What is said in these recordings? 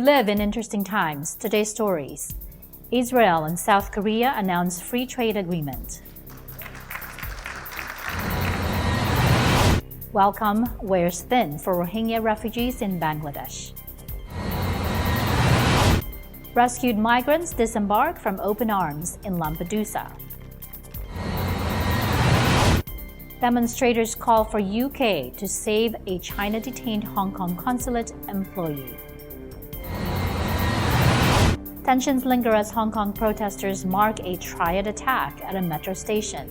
We live in interesting times. Today's stories. Israel and South Korea announce free trade agreement. Welcome wears thin for Rohingya refugees in Bangladesh. Rescued migrants disembark from open arms in Lampedusa. Demonstrators call for UK to save a China-detained Hong Kong consulate employee. Tensions linger as Hong Kong protesters mark a triad attack at a metro station.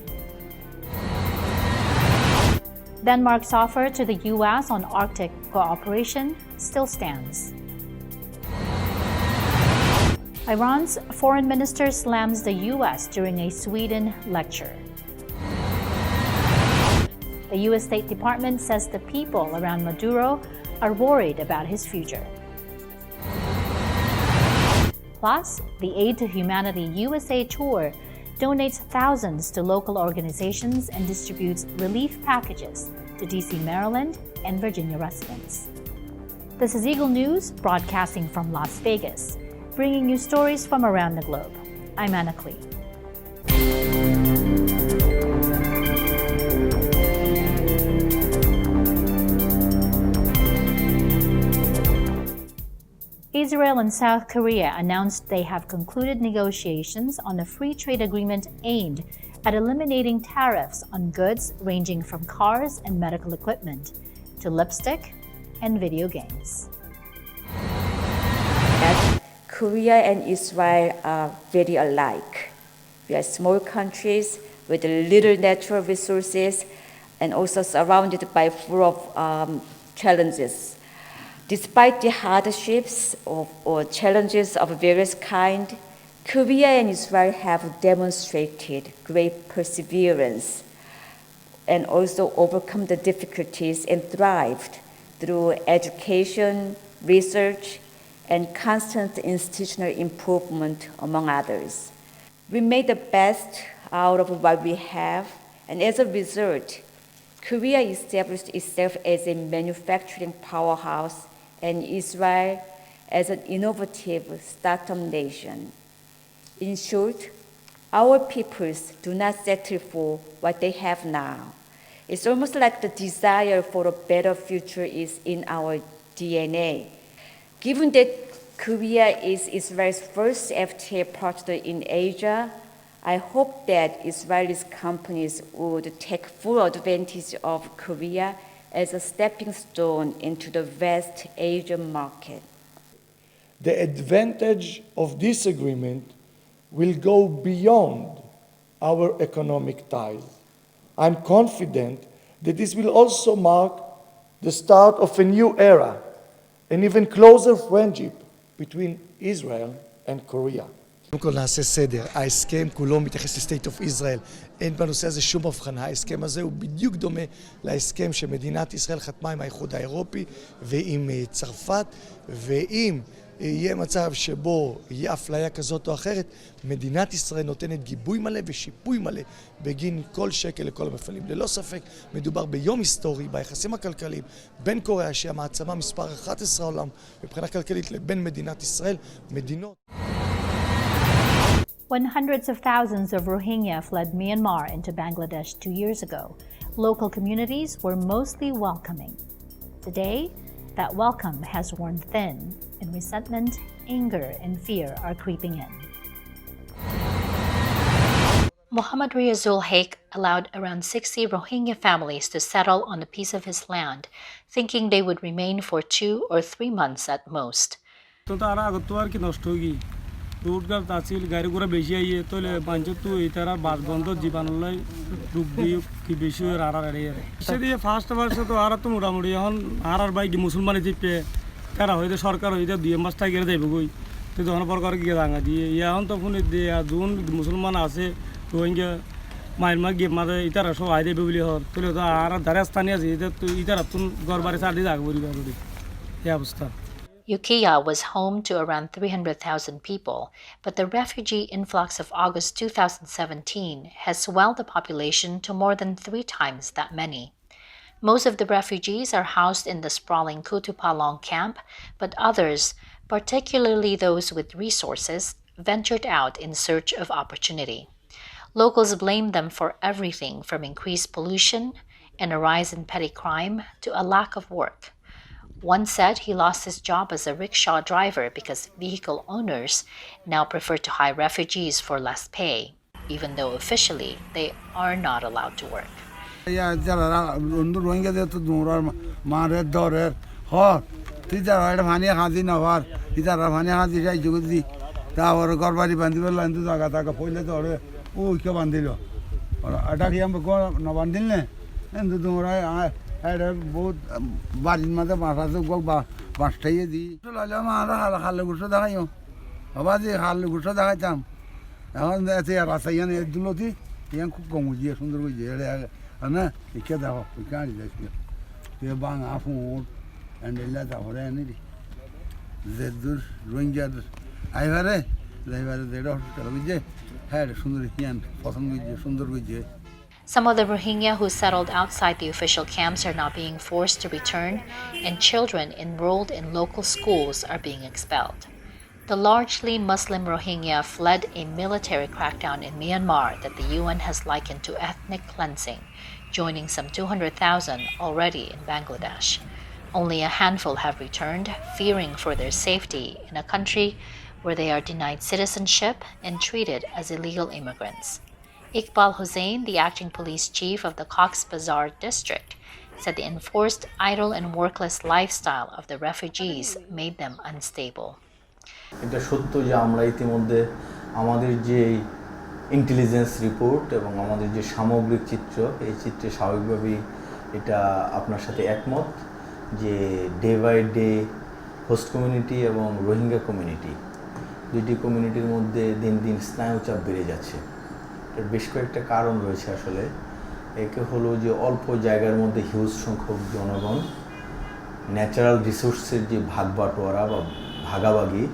Denmark's offer to the U.S. on Arctic cooperation still stands. Iran's foreign minister slams the U.S. during a Sweden lecture. The U.S. State Department says the people around Maduro are worried about his future. Plus, the Aid to Humanity USA Tour donates thousands to local organizations and distributes relief packages to D.C., Maryland, and Virginia residents. This is Eagle News, broadcasting from Las Vegas, bringing you stories from around the globe. I'm Anna Klee. Israel and South Korea announced they have concluded negotiations on a free trade agreement aimed at eliminating tariffs on goods ranging from cars and medical equipment to lipstick and video games. Korea and Israel are very alike. We are small countries with little natural resources and also surrounded by full of challenges. Despite the hardships or challenges of various kinds, Korea and Israel have demonstrated great perseverance and also overcome the difficulties and thrived through education, research, and constant institutional improvement, among others. We made the best out of what we have, and as a result, Korea established itself as a manufacturing powerhouse and Israel as an innovative startup nation. In short, our peoples do not settle for what they have now. It's almost like the desire for a better future is in our DNA. Given that Korea is Israel's first FTA partner in Asia, I hope that Israeli companies would take full advantage of Korea as a stepping stone into the West Asian market. The advantage of this agreement will go beyond our economic ties. I'm confident that this will also mark the start of a new era, an even closer friendship between Israel and Korea. קודם כל נעשה סדר, ההסכם כולו מתייחס לסטייט אוף ישראל, אין בנושא הזה שום הבחנה, ההסכם הזה הוא בדיוק דומה להסכם שמדינת ישראל חתמה עם האיחוד האירופי ועם צרפת, ואם יהיה מצב שבו יהיה אפליה כזאת או אחרת, מדינת ישראל נותנת גיבוי מלא ושיפוי מלא בגין כל שקל לכל המפעלים. ללא ספק מדובר ביום היסטורי ביחסים הכלכליים בין קוריאה שהיא המעצמה מספר 11 העולם מבחינה כלכלית לבין מדינת ישראל, מדינות When hundreds of thousands of Rohingya fled Myanmar into Bangladesh 2 years ago, local communities were mostly welcoming. Today, that welcome has worn thin, and resentment, anger, and fear are creeping in. Mohammad Riazul Haque allowed around 60 Rohingya families to settle on a piece of his land, thinking they would remain for 2 or 3 months at most. রোডগার তাছিল গাড়ি ঘোড়া বেশি আইয়ে তোলে পাঁচো তো এটারা বাস বন্ধ জীবাণুলাই রোগ দিয়ে কি বেশি হয়ে আর এড়িয়ে সেদি ফার্স্ট বর্ষে তো আর তো মোটামুটি এখন আর বাইক মুসলমানে চিপে কারা হইতে সরকার হইতে 2 মাস টাকা যাইব কই তো যখন প্রকার গিয়ে রাঙা দিয়ে এখন তো ফোনে দিয়ে জুন মুসলমান আছে রোহিঙ্গা মাইলমা গিয়ে মাঝে ইতারা সব আই দেবে বলি হর তোলে তো আর ধারে স্থানীয় আছে এটা তো ইতারা তুন ঘর বাড়ি ছাড় দিয়ে যাক বলি এই অবস্থা Ukiah was home to around 300,000 people, but the refugee influx of August 2017 has swelled the population to more than 3 times that many. Most of the refugees are housed in the sprawling Kutupalong camp, but others particularly those with resources, ventured out in search of opportunity. Locals blamed them for everything from increased pollution and a rise in petty crime to a lack of work. One said he lost his job as a rickshaw driver because vehicle owners now prefer to hire refugees for less pay, even though officially they are not allowed to work. রোহিঙ্গাদের তো দৌড়ার মারের দরের হর তুই যারা এটা ভানিয়ে খাঁচি না হর তুই যারা ভানিয়ে খাঁচি যাই যদি তা ওর ঘর বাড়ি বান্ধিব লাইন তো জায়গা থাকা পইলে তো ওরে ও কে বান্ধিল এটা কি আমি না বান্ধিল নে কিন্তু তোমরা এটা বহুত বাড়ির মাঝে বাসা তো বাসটাইয়ে দিই আমরা হালে গুছো দেখাইও হবা যে হালে গুছো দেখাইতাম এখন রাস্তা ইয়ান দুলতি ইয়ান খুব কম গিয়ে সুন্দর গিয়ে না একে দেখো গাড়ি দেখি তুই বাঙা ফুট এন্ডেলা তারপরে এনে দি যে দূর রোহিঙ্গার আইবারে যাইবারে দেড় হসপিটাল বুঝছে হ্যাঁ সুন্দর ইয়ান পছন্দ বুঝছে সুন্দর বুঝছে. Some of the Rohingya who settled outside the official camps are now being forced to return, and children enrolled in local schools are being expelled. The largely Muslim Rohingya fled a military crackdown in Myanmar that the UN has likened to ethnic cleansing, joining some 200,000 already in Bangladesh. Only a handful have returned, fearing for their safety in a country where they are denied citizenship and treated as illegal immigrants. Iqbal Hussain, the acting police chief of the Cox's Bazar district, said the enforced idle and workless lifestyle of the refugees made them unstable. এটা সত্য যে আমরা ইতিমধ্যে আমাদের যে intelligence report এবং আমাদের যে সামগ্রিক চিত্র এই চিত্রে স্বাভাবিকভাবেই এটা আপনার সাথে একমত যে day by day host community এবং রোহিঙ্গা কমিউনিটি দুইটি কমিউনিটির মধ্যে দিন দিন স্নায়ুচাপ বেড়ে যাচ্ছে. এর বেশ কয়েকটা কারণ রয়েছে আসলে. একে হলো যে অল্প জায়গার মধ্যে হিউজ সংখ্যক জনগণ, ন্যাচারাল রিসোর্সের যে ভাগবাটোয়ারা বা ভাগাভাগি,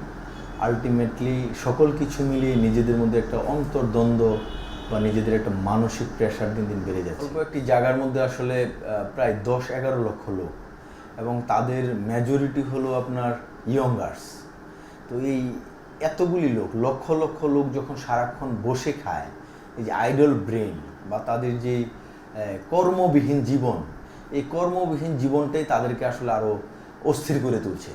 আলটিমেটলি সকল কিছু মিলিয়ে নিজেদের মধ্যে একটা অন্তর্দ্বন্দ্ব বা নিজেদের একটা মানসিক প্রেশার দিন দিন বেড়ে যাচ্ছে. অল্প একটি জায়গার মধ্যে আসলে প্রায় 10-11 লক্ষ লোক এবং তাদের মেজরিটি হলো আপনার ইয়ঙ্গার্স. তো এই এতগুলি লোক, লক্ষ লক্ষ লোক যখন সারাক্ষণ বসে খায়, এই যে আইডল ব্রেন বা তাদের যে কর্মবিহীন জীবন, এই কর্মবিহীন জীবনটাই তাদেরকে আসলে আরও অস্থির করে তুলছে.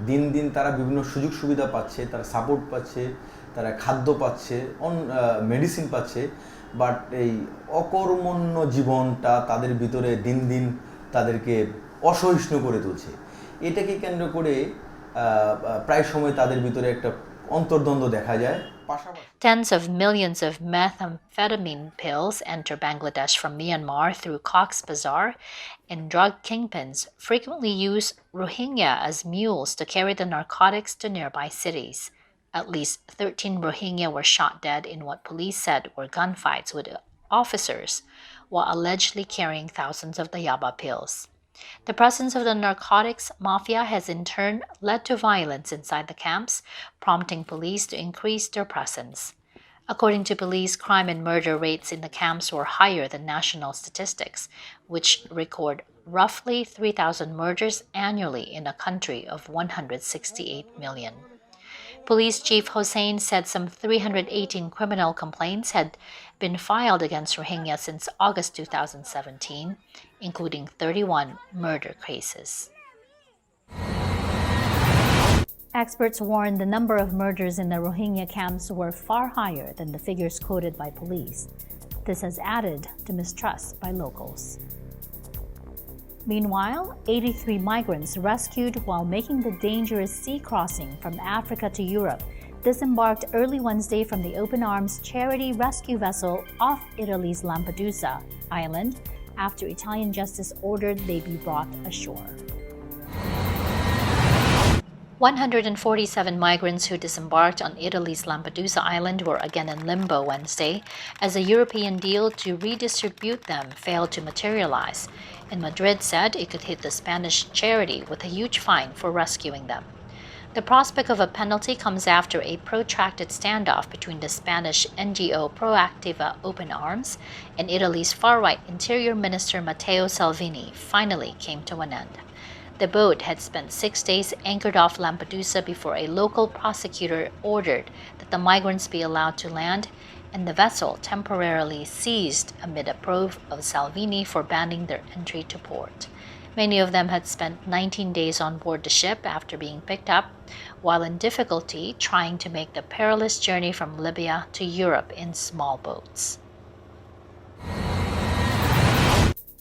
দিন দিন তারা বিভিন্ন সুযোগ সুবিধা পাচ্ছে, তারা সাপোর্ট পাচ্ছে, তারা খাদ্য পাচ্ছে, মেডিসিন পাচ্ছে, বাট এই অকর্মণ্য জীবনটা তাদের ভিতরে দিন দিন তাদেরকে অসহিষ্ণু করে তুলছে. এটাকে কেন্দ্র করে প্রায় সময় তাদের ভিতরে একটা অন্তর্দ্বন্দ্ব দেখা যায়. Tens of millions of methamphetamine pills enter Bangladesh from Myanmar through Cox's Bazar, and drug kingpins frequently use Rohingya as mules to carry the narcotics to nearby cities. At least 13 Rohingya were shot dead in what police said were gunfights with officers, while allegedly carrying thousands of the yaba pills. The presence of the narcotics mafia has in turn led to violence inside the camps, prompting police to increase their presence. According to police, crime and murder rates in the camps were higher than national statistics, which record roughly 3,000 murders annually in a country of 168 million. Police Chief Hossain said some 318 criminal complaints had been filed against Rohingya since August 2017, including 31 murder cases. Experts warn the number of murders in the Rohingya camps were far higher than the figures quoted by police. This has added to mistrust by locals. Meanwhile, 83 migrants rescued while making the dangerous sea crossing from Africa to Europe disembarked early Wednesday from the Open Arms charity rescue vessel off Italy's Lampedusa island after Italian justice ordered they be brought ashore. 147 migrants who disembarked on Italy's Lampedusa island were again in limbo Wednesday as a European deal to redistribute them failed to materialize, and Madrid said it could hit the Spanish charity with a huge fine for rescuing them. The prospect of a penalty comes after a protracted standoff between the Spanish NGO Proactiva Open Arms and Italy's far-right Interior Minister Matteo Salvini finally came to an end. The boat had spent 6 days anchored off Lampedusa before a local prosecutor ordered that the migrants be allowed to land, and the vessel temporarily seized amid a probe of Salvini for banning their entry to port. Many of them had spent 19 days on board the ship after being picked up, while in difficulty trying to make the perilous journey from Libya to Europe in small boats.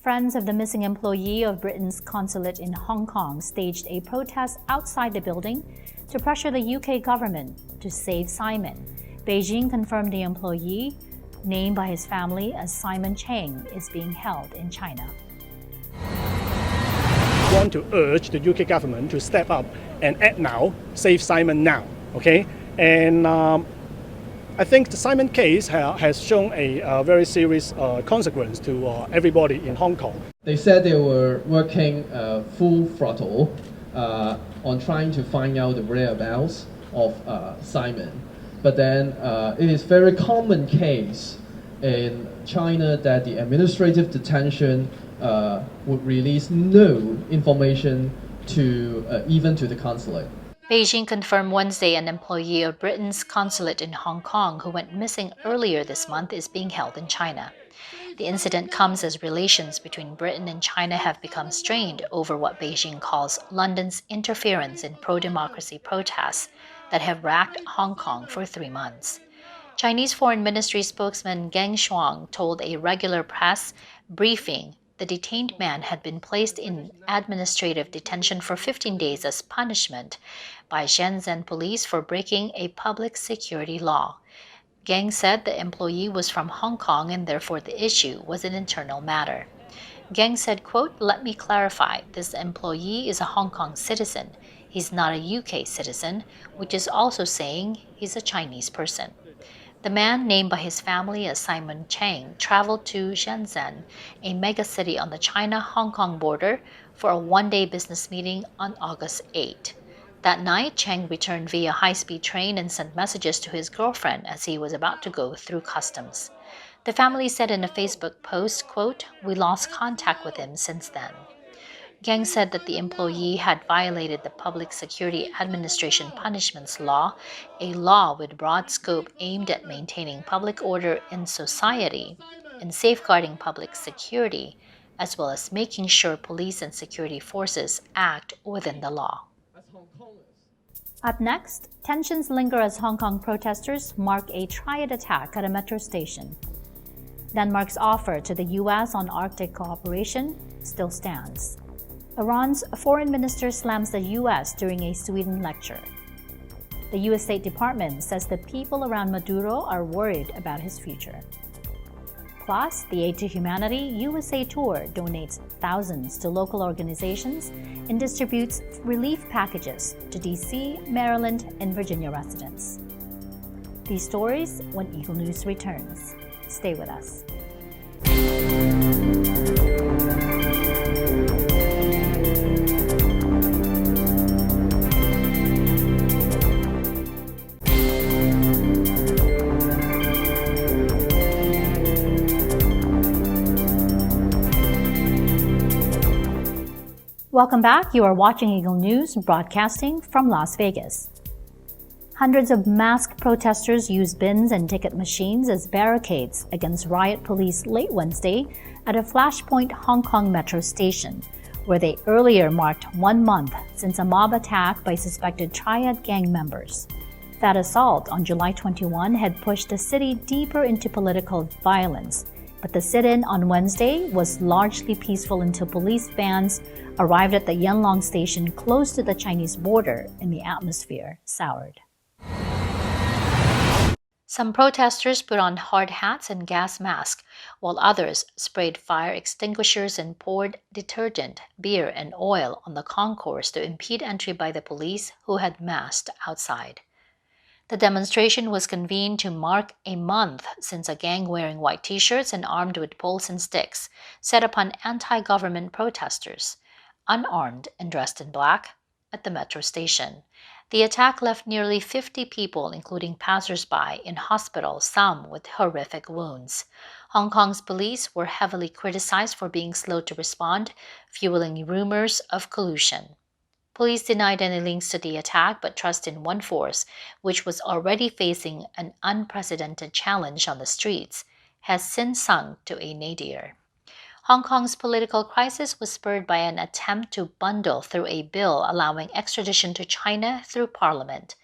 Friends of the missing employee of Britain's consulate in Hong Kong staged a protest outside the building to pressure the UK government to save Simon. Beijing confirmed the employee, named by his family as Simon Cheng, is being held in China. Want to urge the UK government to step up and act now, save Simon now, okay? And I think the Simon case has shown a very serious consequence to everybody in Hong Kong. They said they were working full throttle on trying to find out the whereabouts of Simon. But then it is very common case in China that the administrative detention would release no information to even to the consulate. Beijing confirmed Wednesday an employee of Britain's consulate in Hong Kong who went missing earlier this month is being held in China. The incident comes as relations between Britain and China have become strained over what Beijing calls London's interference in pro-democracy protests that have racked Hong Kong for 3 months. Chinese Foreign Ministry spokesman Geng Shuang told a regular press briefing the detained man had been placed in administrative detention for 15 days as punishment by Shenzhen police for breaking a public security law. Geng said the employee was from Hong Kong and therefore the issue was an internal matter. Geng said, quote, "Let me clarify, this employee is a Hong Kong citizen. He's not a UK citizen, which is also saying he's a Chinese person." The man, named by his family as Simon Cheng, traveled to Shenzhen, a megacity on the China-Hong Kong border, for a one-day business meeting on August 8. That night, Cheng returned via high-speed train and sent messages to his girlfriend as he was about to go through customs. The family said in a Facebook post, quote, "We lost contact with him since then." Geng said that the employee had violated the Public Security Administration Punishments Law, a law with broad scope aimed at maintaining public order in society and safeguarding public security, as well as making sure police and security forces act within the law. Up next, tensions linger as Hong Kong protesters mark a triad attack at a metro station. Denmark's offer to the U.S. on Arctic cooperation still stands. Iran's foreign minister slams the U.S. during a Sweden lecture. The U.S. State Department says the people around Maduro are worried about his future. Plus, the Aid to Humanity USA Tour donates thousands to local organizations and distributes relief packages to D.C., Maryland, and Virginia residents. These stories when Eagle News returns. Stay with us. Welcome back. You are watching Eagle News, broadcasting from Las Vegas. Hundreds of masked protesters used bins and ticket machines as barricades against riot police late Wednesday at a Flashpoint Hong Kong metro station, where they earlier marked 1 month since a mob attack by suspected Triad gang members. That assault on July 21 had pushed the city deeper into political violence, but the sit-in on Wednesday was largely peaceful until police vans arrived at the Yanlong station close to the Chinese border and the atmosphere soured. Some protesters put on hard hats and gas masks, while others sprayed fire extinguishers and poured detergent, beer, and oil on the concourse to impede entry by the police who had massed outside. The demonstration was convened to mark a month since a gang wearing white t-shirts and armed with poles and sticks set upon anti-government protesters, unarmed and dressed in black, at the metro station. The attack left nearly 50 people, including passers-by, in hospital, some with horrific wounds. Hong Kong's police were heavily criticized for being slow to respond, fueling rumors of collusion. Police denied any links to the attack but trust in one force, which was already facing an unprecedented challenge on the streets, has since sunk to a nadir. Hong Kong's political crisis was spurred by an attempt to bundle through a bill allowing extradition to China through Parliament.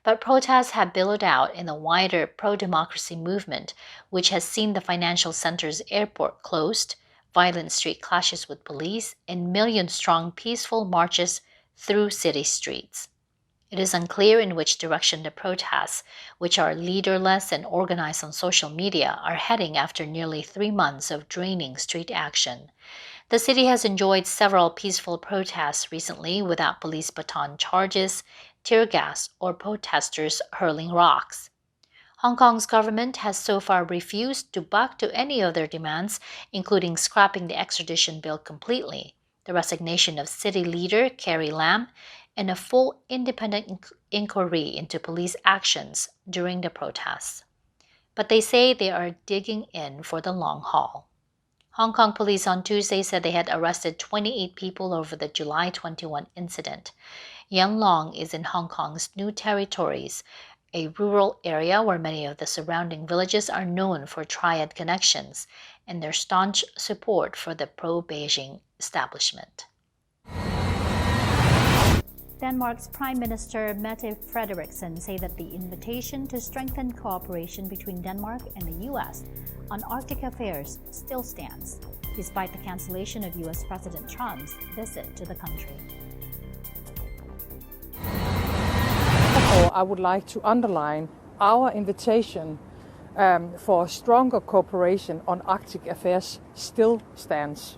But protests have billowed out in the wider pro-democracy movement, which has seen the financial center's airport closed, violent street clashes with police, and million-strong peaceful marches through city streets. It is unclear in which direction the protests, which are leaderless and organized on social media, are heading after nearly 3 months of draining street action. The city has enjoyed several peaceful protests recently without police baton charges, tear gas, or protesters hurling rocks. Hong Kong's government has so far refused to buck to any of their demands, including scrapping the extradition bill completely, the resignation of city leader Carrie Lam, and a full independent inquiry into police actions during the protests. But they say they are digging in for the long haul. Hong Kong police on Tuesday said they had arrested 28 people over the July 21 incident. Yan Long is in Hong Kong's New Territories, a rural area where many of the surrounding villages are known for triad connections and their staunch support for the pro-Beijing establishment. Denmark's Prime Minister Mette Frederiksen said that the invitation to strengthen cooperation between Denmark and the U.S. on Arctic affairs still stands, despite the cancellation of U.S. President Trump's visit to the country. Therefore, I would like to underline our invitation for stronger cooperation on Arctic affairs still stands.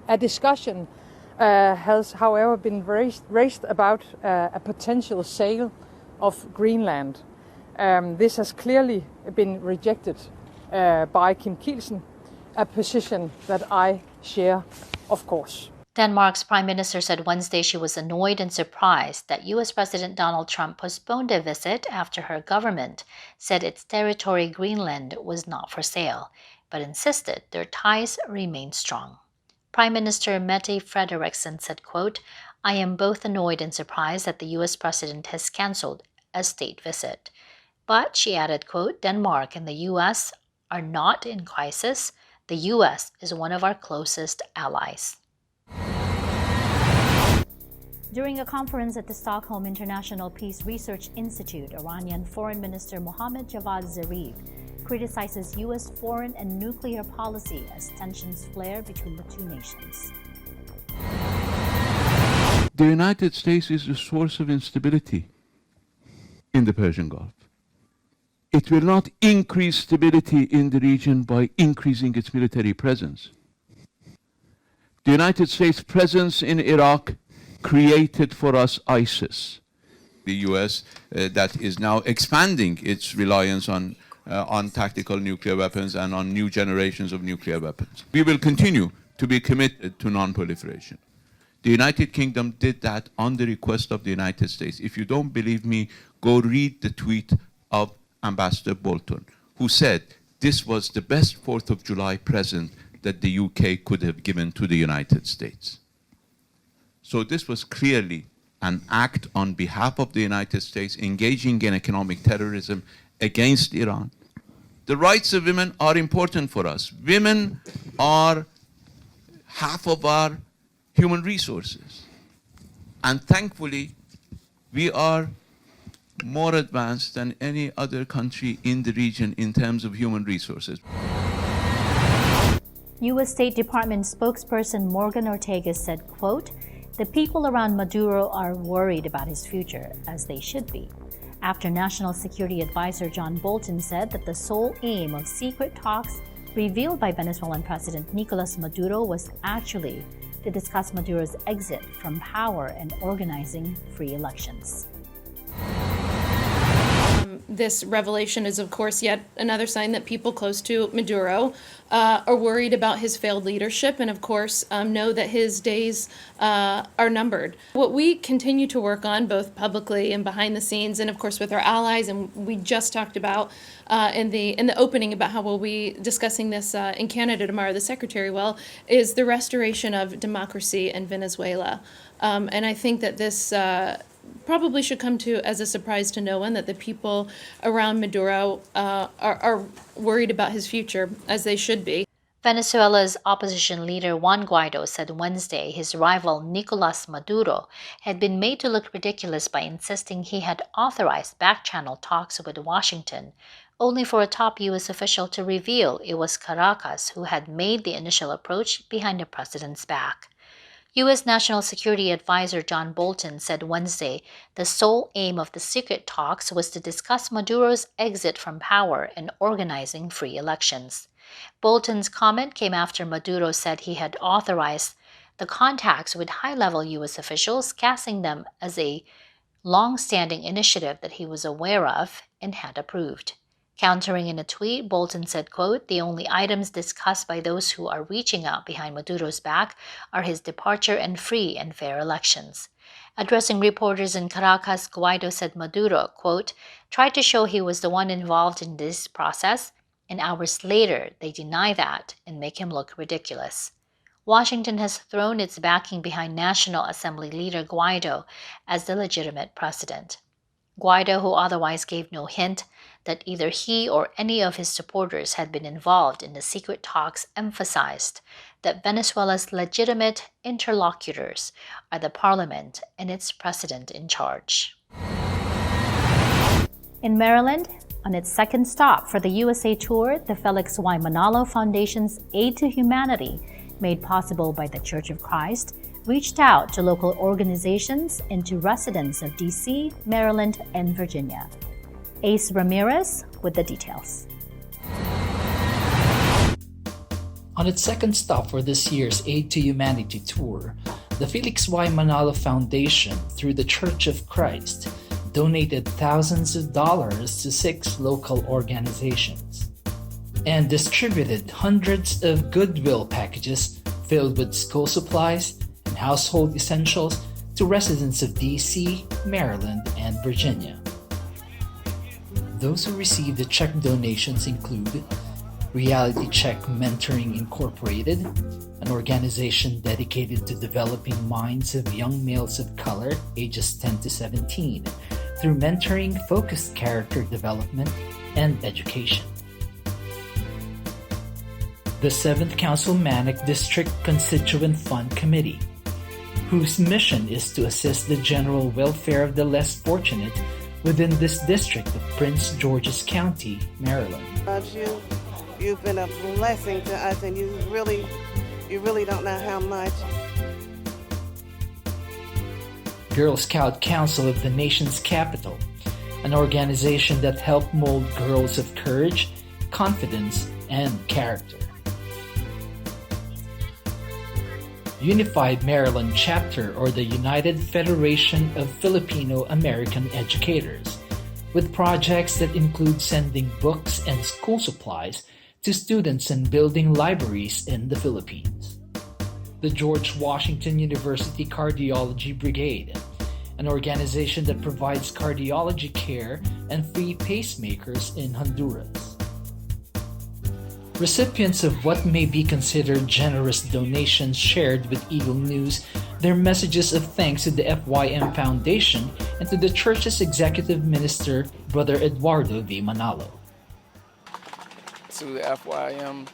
A discussion has, however, been raised about a potential sale of Greenland. This has clearly been rejected by Kim Kielsen, a position that I share, of course. Denmark's prime minister said Wednesday she was annoyed and surprised that U.S. President Donald Trump postponed a visit after her government said its territory Greenland was not for sale, but insisted their ties remain strong. Prime Minister Mette Frederiksen said, quote, "I am both annoyed and surprised that the U.S. president has canceled a state visit." But, she added, quote, "Denmark and the U.S. are not in crisis. The U.S. is one of our closest allies." During a conference at the Stockholm International Peace Research Institute, Iranian Foreign Minister Mohammad Javad Zarif criticizes U.S. foreign and nuclear policy as tensions flare between the two nations. The United States is the source of instability in the Persian Gulf. It will not increase stability in the region by increasing its military presence. The United States' presence in Iraq created for us ISIS. The U.S. That is now expanding its reliance on tactical nuclear weapons and on new generations of nuclear weapons. We will continue to be committed to non-proliferation. The United Kingdom did that on the request of the United States. If you don't believe me, go read the tweet of Ambassador Bolton, who said this was the best 4th of July present that the UK could have given to the United States. So this was clearly an act on behalf of the United States engaging in economic terrorism against Iran. The rights of women are important for us. Women are half of our human resources. And thankfully, we are more advanced than any other country in the region in terms of human resources. U.S. State Department spokesperson Morgan Ortagus said, quote, "The people around Maduro are worried about his future, as they should be," after National Security Advisor John Bolton said that the sole aim of secret talks revealed by Venezuelan President Nicolas Maduro was actually to discuss Maduro's exit from power and organizing free elections. This revelation is, of course, yet another sign that people close to Maduro are worried about his failed leadership and, of course, know that his days are numbered. What we continue to work on, both publicly and behind the scenes, and, of course, with our allies, and we just talked about in the opening about how we'll be discussing this in Canada tomorrow, the Secretary will, is the restoration of democracy in Venezuela. And I think that this probably should come to as a surprise to no one that the people around Maduro are worried about his future, as they should be. Venezuela's opposition leader Juan Guaido said Wednesday his rival Nicolas Maduro had been made to look ridiculous by insisting he had authorized back-channel talks with Washington, only for a top U.S. official to reveal it was Caracas who had made the initial approach behind the president's back. U.S. National Security Advisor John Bolton said Wednesday the sole aim of the secret talks was to discuss Maduro's exit from power and organizing free elections. Bolton's comment came after Maduro said he had authorized the contacts with high-level U.S. officials, casting them as a long-standing initiative that he was aware of and had approved. Countering in a tweet, Bolton said, quote, "The only items discussed by those who are reaching out behind Maduro's back are his departure and free and fair elections." Addressing reporters in Caracas, Guaido said Maduro, quote, "tried to show he was the one involved in this process, and hours later they deny that and make him look ridiculous." Washington has thrown its backing behind National Assembly leader Guaido as the legitimate president. Guaido, who otherwise gave no hint that either he or any of his supporters had been involved in the secret talks, emphasized that Venezuela's legitimate interlocutors are the parliament and its president in charge. In Maryland, on its second stop for the USA tour, the Felix Y. Manalo Foundation's Aid to Humanity, made possible by the Church of Christ, reached out to local organizations and to residents of D.C., Maryland, and Virginia. Ace Ramirez with the details. On its second stop for this year's Aid to Humanity tour, the Felix Y. Manalo Foundation, through the Church of Christ, donated thousands of dollars to 6 local organizations and distributed hundreds of goodwill packages filled with school supplies and household essentials to residents of D.C., Maryland, and Virginia. Those who received the check donations include Reality Check Mentoring Incorporated, an organization dedicated to developing minds of young males of color ages 10 to 17 through mentoring, focused character development, and education. The 7th Councilmanic District Constituent Fund Committee, whose mission is to assist the general welfare of the less fortunate within this district of Prince George's County, Maryland. Loves you. You've been a blessing to us, and you really don't know how much. Girl Scout Council of the nation's capital, an organization that helped mold girls of courage, confidence, and character. Unified Maryland Chapter, or the United Federation of Filipino American Educators, with projects that include sending books and school supplies to students and building libraries in the Philippines. The George Washington University Cardiology Brigade, an organization that provides cardiology care and free pacemakers in Honduras. Recipients of what may be considered generous donations shared with Eagle News their messages of thanks to the FYM Foundation and to the church's executive minister, Brother Eduardo V. Manalo. To the FYM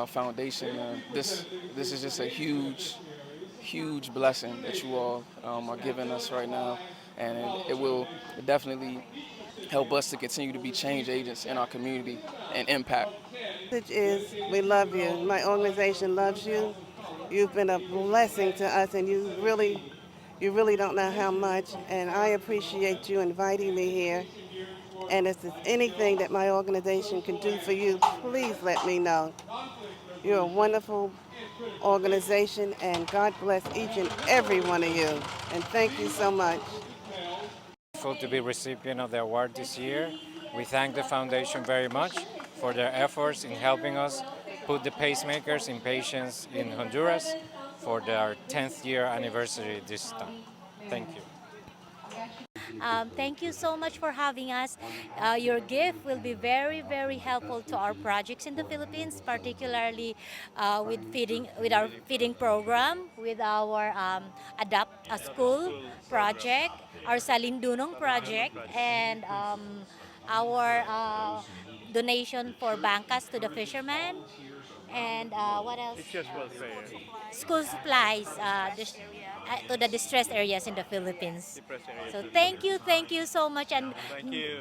Foundation, this is just a huge blessing that you all are giving us right now, and it will definitely help us to continue to be change agents in our community and impact. The message is, we love you. My organization loves you. You've been a blessing to us, and you really don't know how much, and I appreciate you inviting me here. And if there's anything that my organization can do for you, please let me know. You're a wonderful organization, and God bless each and every one of you. And thank you so much. To be recipient of the award this year. We thank the foundation very much for their efforts in helping us put the pacemakers in patients in Honduras for their 10th year anniversary this time. Thank you. Thank you so much for having us. Your gift will be very, very helpful to our projects in the Philippines, particularly with our feeding program, with our Adapt a School project, our Salindunong project, and our donation for bancas to the fishermen. And what else? School supplies to the distressed areas in the Philippines. So thank you so much, and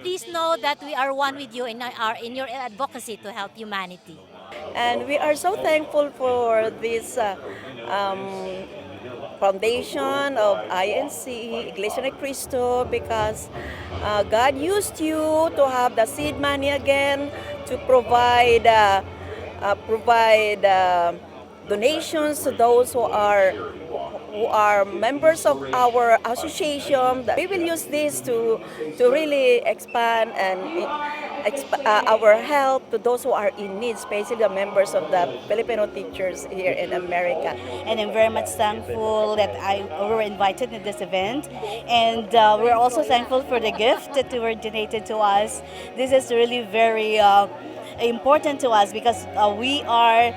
please know that we are one with you in your advocacy to help humanity. And we are so thankful for this foundation of INC, Iglesia ni Cristo, because God used you to have the seed money again to provide donations to those who are members of our association. We will use this to really expand and our help to those who are in need, especially the members of the Filipino teachers here in America. And I'm very much thankful that we were invited to this event, and we're also thankful for the gift that were donated to us. This is really very important to us because we are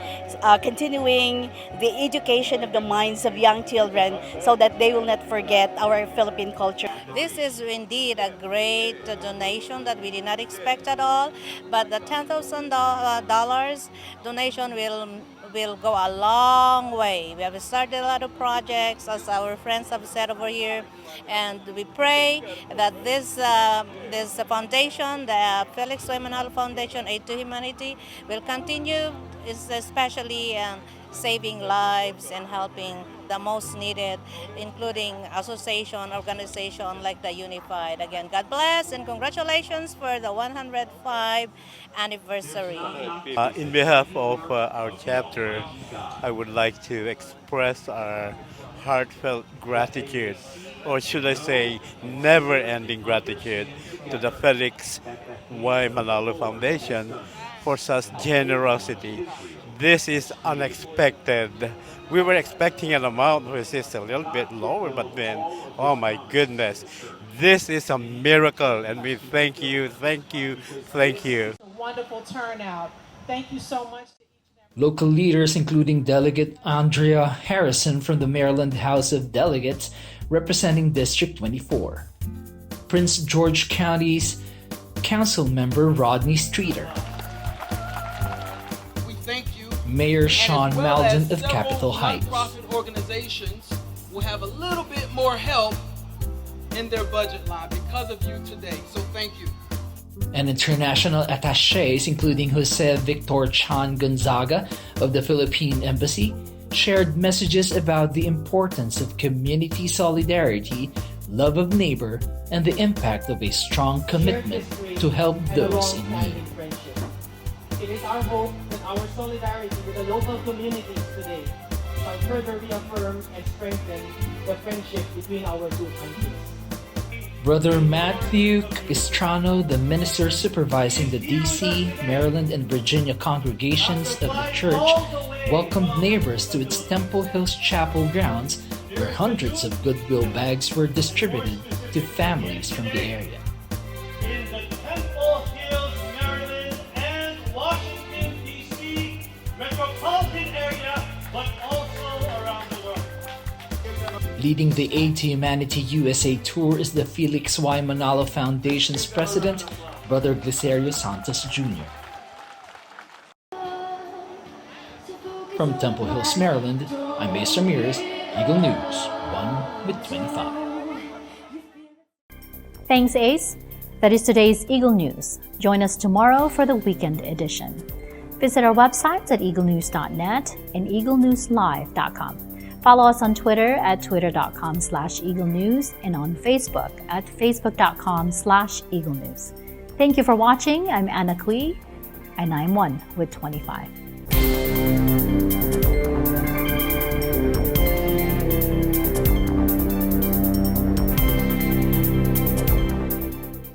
continuing the education of the minds of young children so that they will not forget our Philippine culture. This is indeed a great donation that we did not expect at all, but the $10,000 donation will go a long way. We have started a lot of projects, as our friends have said over here, and we pray that this foundation, the Felix Soy Manalo Foundation, Aid to Humanity, will continue, especially saving lives and helping the most needed, including association, organization like the Unified. Again, God bless and congratulations for the 105th anniversary. In behalf of our chapter, I would like to express our heartfelt gratitude, or should I say never-ending gratitude, to the Felix Y. Manalo Foundation for such generosity. This is unexpected. We were expecting an amount which is a little bit lower, but then, oh my goodness, this is a miracle, and we thank you, thank you, thank you. A wonderful turnout. Thank you so much. Local leaders, including Delegate Andrea Harrison from the Maryland House of Delegates, representing District 24. Prince George County's Council Member Rodney Streeter. Mayor Sean Maldon of Capitol Heights. Nonprofit organizations will have a little bit more help in their budget line because of you today. So thank you. And international attachés, including Jose Victor Chan Gonzaga of the Philippine Embassy, shared messages about the importance of community solidarity, love of neighbor, and the impact of a strong commitment to help those in need. It is our hope that our solidarity with the local communities today shall further reaffirm and strengthen the friendship between our two countries. Brother Matthew Capistrano, the minister supervising the DC, Maryland, and Virginia congregations of the church, welcomed neighbors to its Temple Hills Chapel grounds, where hundreds of goodwill bags were distributed to families from the area. In the Temple Hills, Maryland, and Washington, D.C. metropolitan area, but also around the world. Leading the Aid to Humanity USA tour is the Felix Y. Manalo Foundation's president, Brother Glicerio Santos Jr. From Temple Hills, Maryland, I'm Ace Ramirez, Eagle News, 1 with 25. Thanks, Ace. That is today's Eagle News. Join us tomorrow for the weekend edition. Visit our websites at eaglenews.net and eaglenewslive.com. Follow us on Twitter at twitter.com/eaglenews and on Facebook at facebook.com/eaglenews. Thank you for watching. I'm Anna Cui, and I'm 1 with 25.